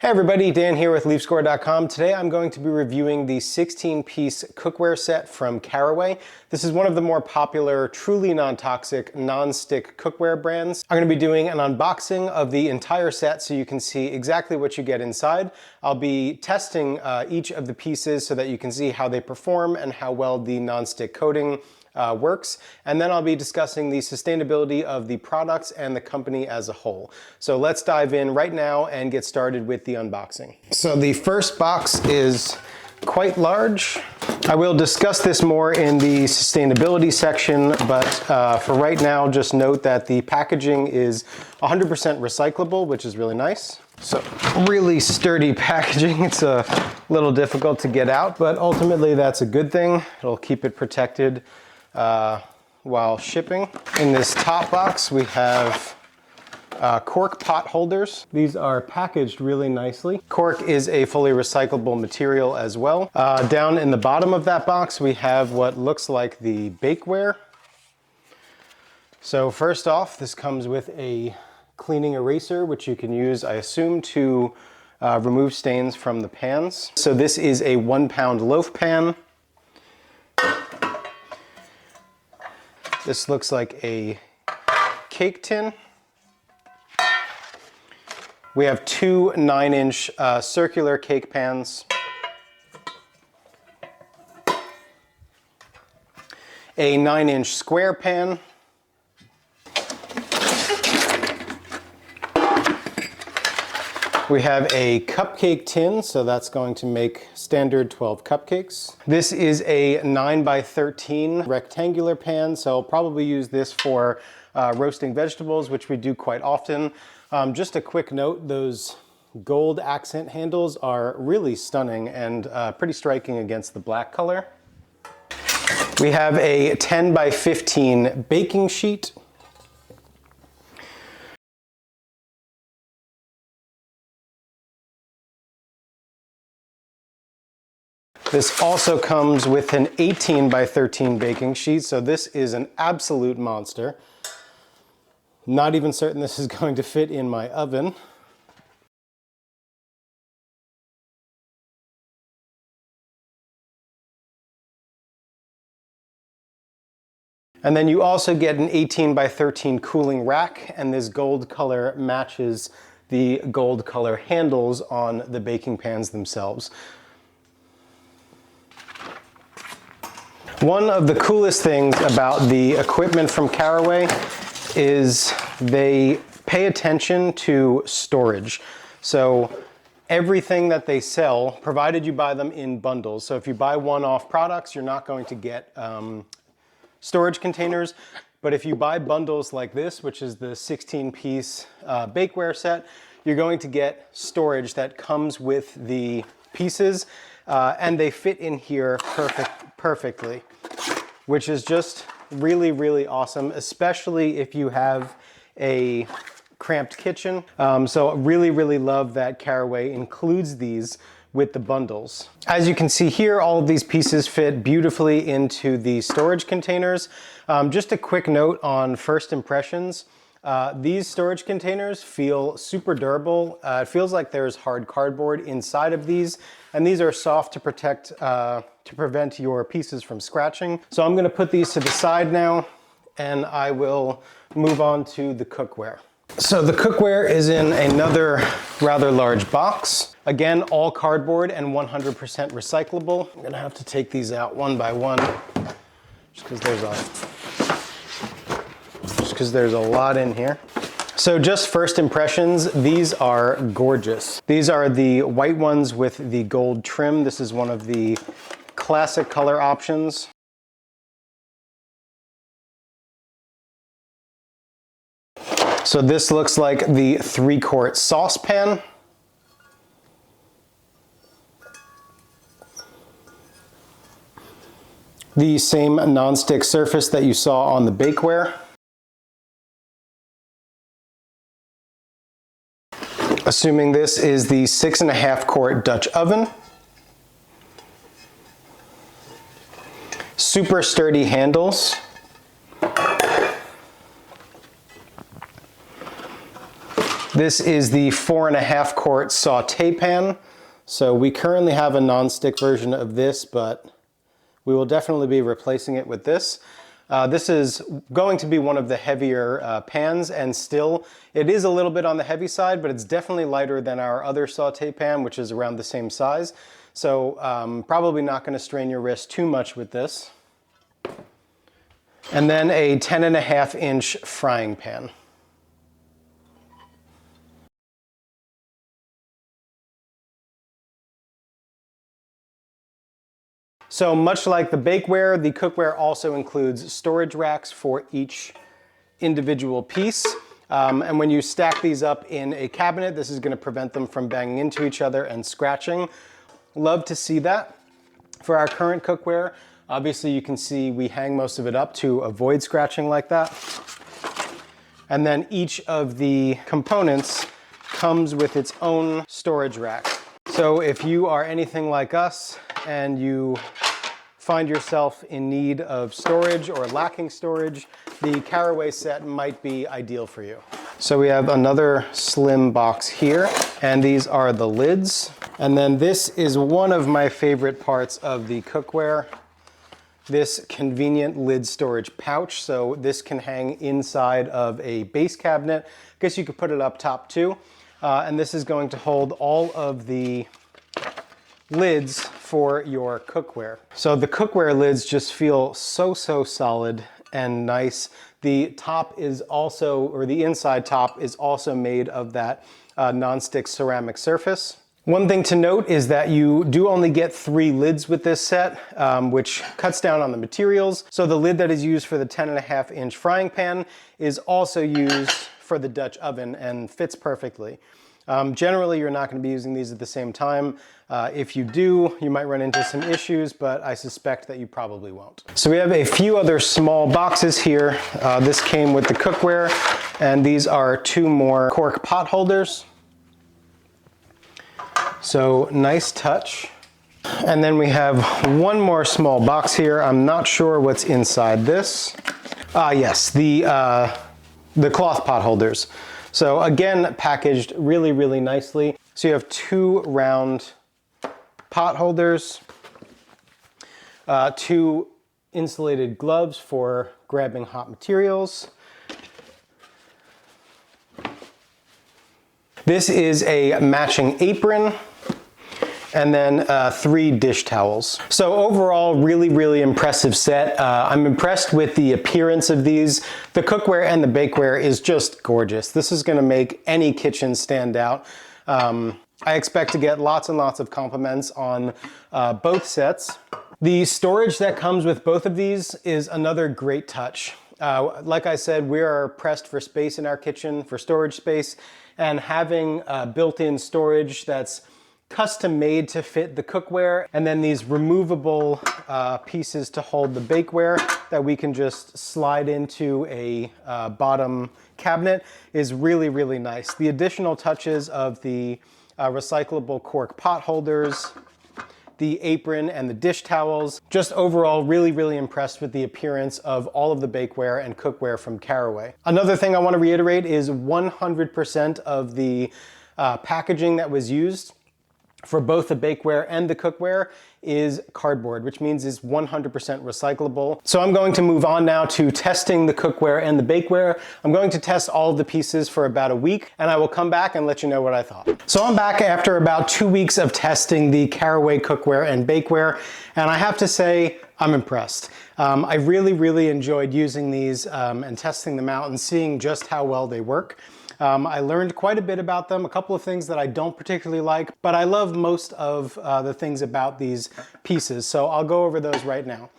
Hey everybody, Dan here with LeafScore.com. Today I'm going to be reviewing the 16-piece cookware set from Caraway. This is one of the more popular, truly non-toxic, non-stick cookware brands. I'm going to be doing an unboxing of the entire set so you can see exactly what you get inside. I'll be testing each of the pieces so that you can see how they perform and how well the non-stick coating works, and then I'll be discussing the sustainability of the products and the company as a whole. So let's dive in right now and get started with the unboxing. So the first box is quite large. I will discuss this more in the sustainability section, but for right now, just note that the packaging is 100% recyclable, which is really nice. So really sturdy packaging. It's a little difficult to get out, but ultimately that's a good thing. It'll keep it protected while shipping. In this top box we have cork pot holders. These are packaged really nicely. Cork is a fully recyclable material as well. Down in the bottom of that box we have what looks like the bakeware. So first off, this comes with a cleaning eraser, which you can use, I assume, to remove stains from the pans. So this is a 1-pound loaf pan. This looks like a cake tin. We have two 9-inch circular cake pans. A 9-inch square pan. We have a cupcake tin, so that's going to make standard 12 cupcakes. This is a 9x13 rectangular pan, so I'll probably use this for roasting vegetables, which we do quite often. Just a quick note, those gold accent handles are really stunning and pretty striking against the black color. We have a 10x15 baking sheet. This also comes with an 18x13 baking sheet, so this is an absolute monster. Not even certain this is going to fit in my oven. And then you also get an 18x13 cooling rack, and this gold color matches the gold color handles on the baking pans themselves. One of the coolest things about the equipment from Caraway is they pay attention to storage. So everything that they sell, provided you buy them in bundles. So if you buy one-off products, you're not going to get storage containers. But if you buy bundles like this, which is the 16-piece bakeware set, you're going to get storage that comes with the pieces, and they fit in here perfectly, which is just really, really awesome, especially if you have a cramped kitchen. So really, really love that Caraway includes these with the bundles. As you can see here, all of these pieces fit beautifully into the storage containers. Just a quick note on first impressions. These storage containers feel super durable. It feels like there's hard cardboard inside of these, and these are soft to prevent your pieces from scratching. So I'm gonna put these to the side now, and I will move on to the cookware. So the cookware is in another rather large box. Again, all cardboard and 100% recyclable. I'm gonna have to take these out one by one, just because there's a lot in here. So just first impressions, these are gorgeous. These are the white ones with the gold trim. This is one of the classic color options. So this looks like the 3-quart saucepan. The same non-stick surface that you saw on the bakeware. Assuming this is the 6.5-quart Dutch oven. Super sturdy handles. This is the 4.5 quart saute pan. So we currently have a non-stick version of this, but we will definitely be replacing it with this. This is going to be one of the heavier pans, and still it is a little bit on the heavy side, but it's definitely lighter than our other saute pan, which is around the same size. So probably not going to strain your wrist too much with this. And then a 10.5 inch frying pan. So much like the bakeware, the cookware also includes storage racks for each individual piece. And when you stack these up in a cabinet, this is going to prevent them from banging into each other and scratching. Love to see that. For our current cookware, obviously you can see we hang most of it up to avoid scratching like that. And then each of the components comes with its own storage rack. So if you are anything like us and you find yourself in need of storage or lacking storage, the Caraway set might be ideal for you. So we have another slim box here, and these are the lids. And then this is one of my favorite parts of the cookware, this convenient lid storage pouch. So this can hang inside of a base cabinet. I guess you could put it up top too. And this is going to hold all of the lids for your cookware. So the cookware lids just feel so solid and nice. The top is also, or the inside top is also made of that non-stick ceramic surface. One thing to note is that you do only get 3 lids with this set, which cuts down on the materials. So the lid that is used for the 10.5 inch frying pan is also used for the Dutch oven and fits perfectly. Generally, you're not going to be using these at the same time. If you do, you might run into some issues, but I suspect that you probably won't. So we have a few other small boxes here. This came with the cookware, and these are 2 more cork pot holders. So nice touch. And then we have one more small box here. I'm not sure what's inside this. Yes, the cloth pot holders. So again, packaged really nicely. So you have 2 round pot holders, 2 insulated gloves for grabbing hot materials. This is a matching apron, and then 3 dish towels. So overall, really impressive set. I'm impressed with the appearance of these. The cookware and the bakeware is just gorgeous. This is gonna make any kitchen stand out. I expect to get lots and lots of compliments on both sets. The storage that comes with both of these is another great touch. Like I said, we are pressed for space in our kitchen, for storage space, and having built-in storage that's custom made to fit the cookware, and then these removable pieces to hold the bakeware that we can just slide into a bottom cabinet is really nice. The additional touches of the recyclable cork pot holders, the apron, and the dish towels. Just overall, really impressed with the appearance of all of the bakeware and cookware from Caraway. Another thing I want to reiterate is 100% of the packaging that was used for both the bakeware and the cookware is cardboard, which means it's 100% recyclable. So I'm going to move on now to testing the cookware and the bakeware. I'm going to test all of the pieces for about a week, and I will come back and let you know what I thought. So I'm back after about 2 weeks of testing the Caraway cookware and bakeware, and I have to say, I'm impressed. I really enjoyed using these and testing them out and seeing just how well they work. I learned quite a bit about them, a couple of things that I don't particularly like, but I love most of the things about these pieces, so I'll go over those right now.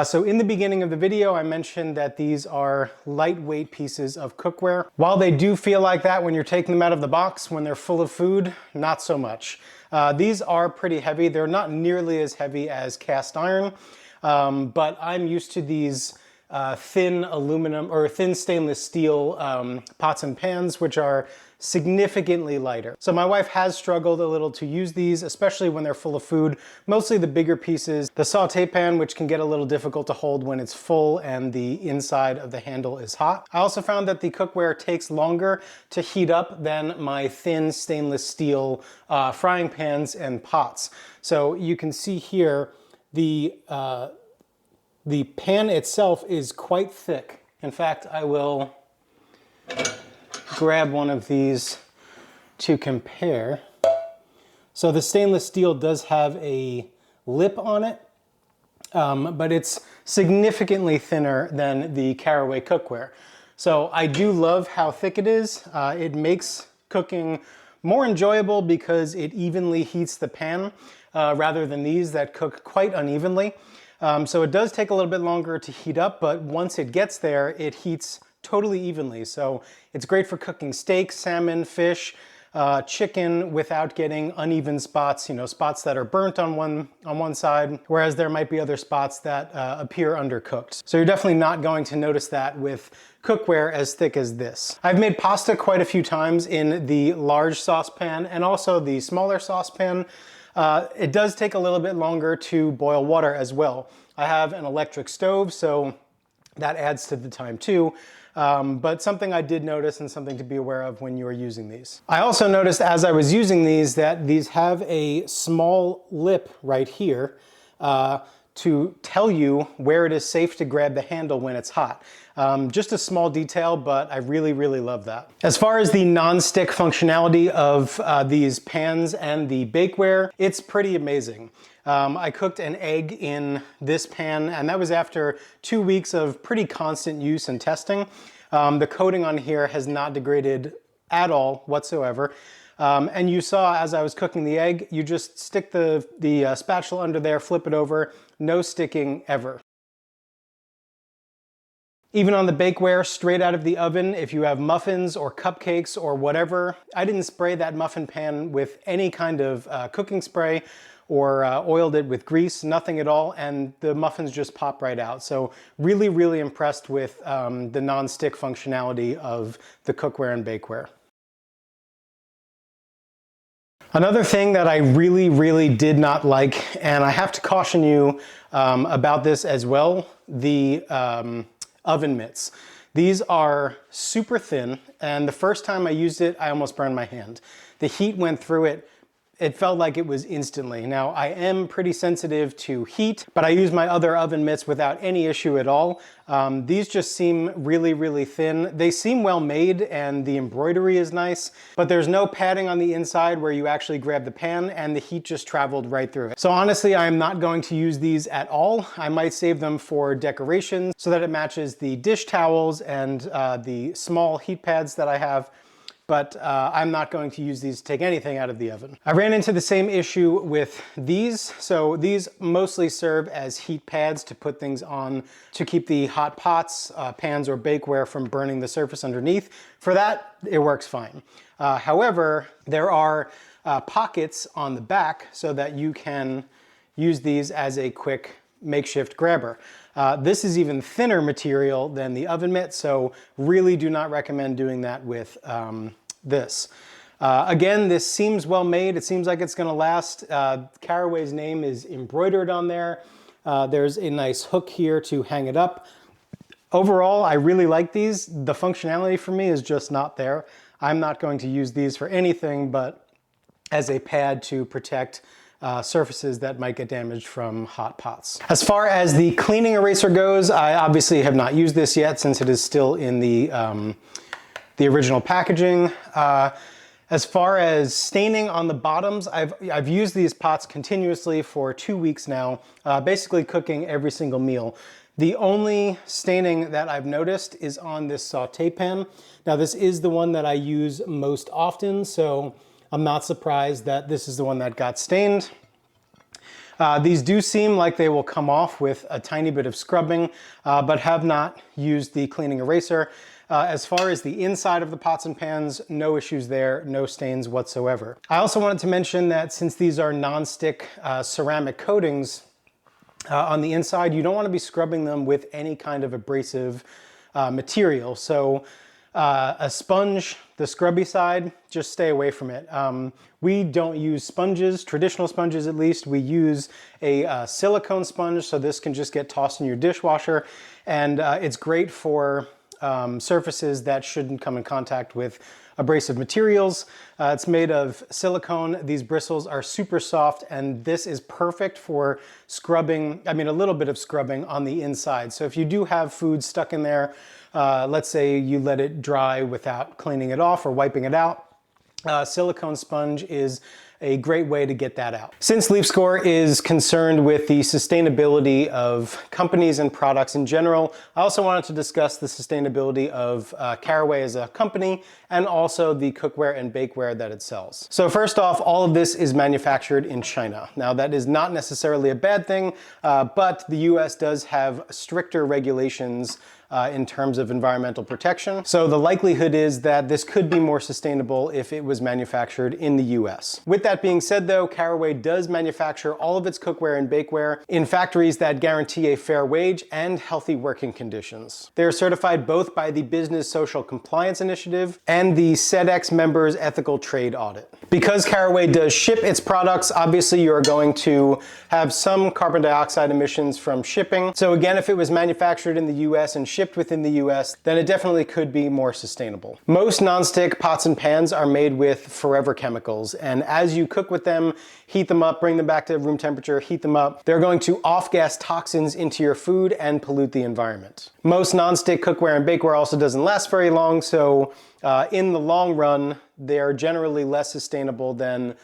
So in the beginning of the video, I mentioned that these are lightweight pieces of cookware. While they do feel like that when you're taking them out of the box, when they're full of food, not so much. These are pretty heavy. They're not nearly as heavy as cast iron, but I'm used to these thin aluminum or thin stainless steel pots and pans, which are significantly lighter. So my wife has struggled a little to use these, especially when they're full of food, mostly the bigger pieces. The saute pan, which can get a little difficult to hold when it's full and the inside of the handle is hot. I also found that the cookware takes longer to heat up than my thin stainless steel frying pans and pots. So you can see here, the pan itself is quite thick. In fact, I will grab one of these to compare. So the stainless steel does have a lip on it, but it's significantly thinner than the Caraway cookware. So I do love how thick it is. It makes cooking more enjoyable because it evenly heats the pan rather than these that cook quite unevenly. So it does take a little bit longer to heat up, but once it gets there, it heats totally evenly. So it's great for cooking steak, salmon, fish, chicken without getting uneven spots, you know, spots that are burnt on one side, whereas there might be other spots that appear undercooked. So you're definitely not going to notice that with cookware as thick as this. I've made pasta quite a few times in the large saucepan and also the smaller saucepan. It does take a little bit longer to boil water as well. I have an electric stove, so that adds to the time too. But something I did notice and something to be aware of when you are using these. I also noticed as I was using these that these have a small lip right here to tell you where it is safe to grab the handle when it's hot. Just a small detail, but I really, really love that. As far as the non-stick functionality of these pans and the bakeware, it's pretty amazing. I cooked an egg in this pan, and that was after 2 weeks of pretty constant use and testing. The coating on here has not degraded at all whatsoever. And you saw as I was cooking the egg, you just stick the spatula under there, flip it over, no sticking ever. Even on the bakeware, straight out of the oven, if you have muffins or cupcakes or whatever, I didn't spray that muffin pan with any kind of cooking spray or oiled it with grease, nothing at all, and the muffins just pop right out. So really, really impressed with the non-stick functionality of the cookware and bakeware. Another thing that I really, really did not like, and I have to caution you about this as well, the oven mitts. These are super thin, and the first time I used it, I almost burned my hand. The heat went through it. It felt like it was instantly. Now, I am pretty sensitive to heat, but I use my other oven mitts without any issue at all. These just seem really, really thin. They seem well made and the embroidery is nice, but there's no padding on the inside where you actually grab the pan and the heat just traveled right through it. So honestly, I'm not going to use these at all. I might save them for decoration so that it matches the dish towels and the small heat pads that I have. But I'm not going to use these to take anything out of the oven. I ran into the same issue with these. So these mostly serve as heat pads to put things on to keep the hot pots, pans, or bakeware from burning the surface underneath. For that, it works fine. However, there are pockets on the back so that you can use these as a quick makeshift grabber. This is even thinner material than the oven mitt, so really do not recommend doing that with this. Again, this seems well made. It seems like it's going to last. Caraway's name is embroidered on there. There's a nice hook here to hang it up. Overall, I really like these. The functionality for me is just not there. I'm not going to use these for anything but as a pad to protect surfaces that might get damaged from hot pots. As far as the cleaning eraser goes, I obviously have not used this yet since it is still in the original packaging. As far as staining on the bottoms, I've used these pots continuously for 2 weeks now, basically cooking every single meal. The only staining that I've noticed is on this saute pan. Now this is the one that I use most often, so I'm not surprised that this is the one that got stained. These do seem like they will come off with a tiny bit of scrubbing, but have not used the cleaning eraser. As far as the inside of the pots and pans, no issues there, no stains whatsoever. I also wanted to mention that since these are non-stick ceramic coatings on the inside, you don't want to be scrubbing them with any kind of abrasive material. So a sponge The scrubby side, just stay away from it. We don't use sponges, traditional sponges at least. We use a silicone sponge, so this can just get tossed in your dishwasher. And it's great for surfaces that shouldn't come in contact with abrasive materials. It's made of silicone. These bristles are super soft, and this is perfect for scrubbing, a little bit of scrubbing on the inside. So if you do have food stuck in there, let's say you let it dry without cleaning it off or wiping it out, silicone sponge is a great way to get that out. Since LeafScore is concerned with the sustainability of companies and products in general, I also wanted to discuss the sustainability of Caraway as a company and also the cookware and bakeware that it sells. So first off, all of this is manufactured in China. Now that is not necessarily a bad thing, but the US does have stricter regulations in terms of environmental protection. So the likelihood is that this could be more sustainable if it was manufactured in the US. With that being said though, Caraway does manufacture all of its cookware and bakeware in factories that guarantee a fair wage and healthy working conditions. They are certified both by the Business Social Compliance Initiative and the SEDEX Members Ethical Trade Audit. Because Caraway does ship its products, obviously you are going to have some carbon dioxide emissions from shipping. So again, if it was manufactured in the US and shipped within the US, then it definitely could be more sustainable. Most nonstick pots and pans are made with forever chemicals, and as you cook with them, heat them up, bring them back to room temperature, heat them up, they're going to off-gas toxins into your food and pollute the environment. Most nonstick cookware and bakeware also doesn't last very long, so in the long run, they're generally less sustainable than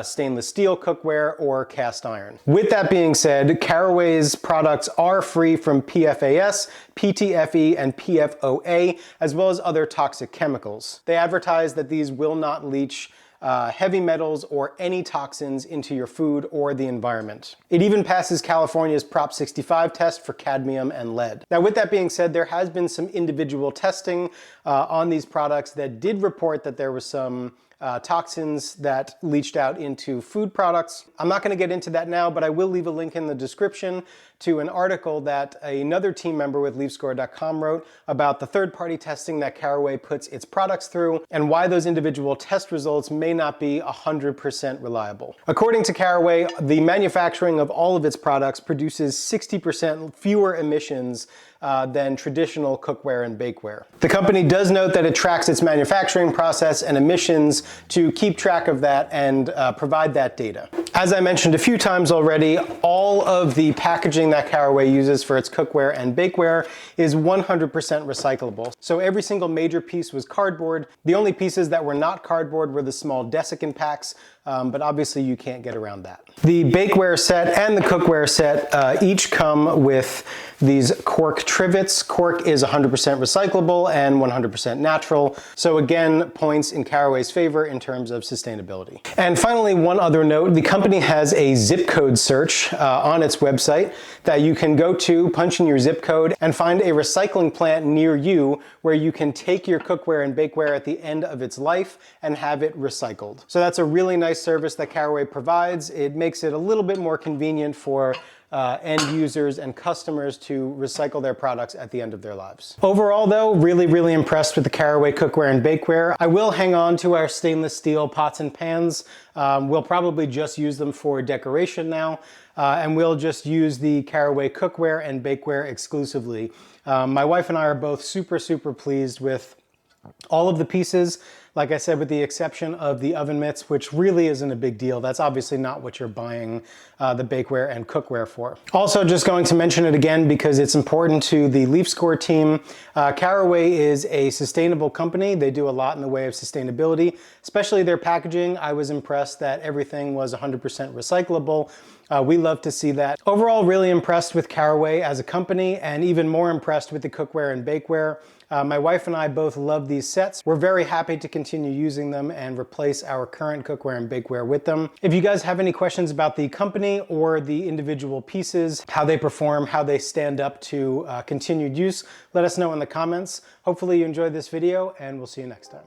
stainless steel cookware or cast iron. With that being said, Caraway's products are free from PFAS, PTFE, and PFOA, as well as other toxic chemicals. They advertise that these will not leach heavy metals or any toxins into your food or the environment. It even passes California's Prop 65 test for cadmium and lead. Now with that being said, there has been some individual testing on these products that did report that there was some toxins that leached out into food products. I'm not going to get into that now, but I will leave a link in the description to an article that another team member with LeafScore.com wrote about the third-party testing that Caraway puts its products through and why those individual test results may not be 100% reliable. According to Caraway, the manufacturing of all of its products produces 60% fewer emissions than traditional cookware and bakeware. The company does note that it tracks its manufacturing process and emissions to keep track of that and provide that data. As I mentioned a few times already, all of the packaging that Caraway uses for its cookware and bakeware is 100% recyclable. So every single major piece was cardboard. The only pieces that were not cardboard were the small desiccant packs, but obviously you can't get around that. The bakeware set and the cookware set each come with these cork trivets. Cork is 100% recyclable and 100% natural. So again, points in Caraway's favor in terms of sustainability. And finally, one other note, the company has a zip code search on its website that you can go to, punch in your zip code, and find a recycling plant near you where you can take your cookware and bakeware at the end of its life and have it recycled. So that's a really nice service that Caraway provides. It makes it a little bit more convenient for end users and customers to recycle their products at the end of their lives. Overall though, really impressed with the Caraway cookware and bakeware. I will hang on to our stainless steel pots and pans. We'll probably just use them for decoration now, and we'll just use the Caraway cookware and bakeware exclusively. My wife and I are both super pleased with all of the pieces. Like I said, with the exception of the oven mitts, which really isn't a big deal. That's obviously not what you're buying the bakeware and cookware for. Also, just going to mention it again because it's important to the LeafScore team. Caraway is a sustainable company. They do a lot in the way of sustainability, especially their packaging. I was impressed that everything was 100% recyclable. We love to see that. Overall, really impressed with Caraway as a company and even more impressed with the cookware and bakeware. My wife and I both love these sets. We're very happy to continue using them and replace our current cookware and bakeware with them. If you guys have any questions about the company or the individual pieces, how they perform, how they stand up to continued use, let us know in the comments. Hopefully you enjoyed this video and we'll see you next time.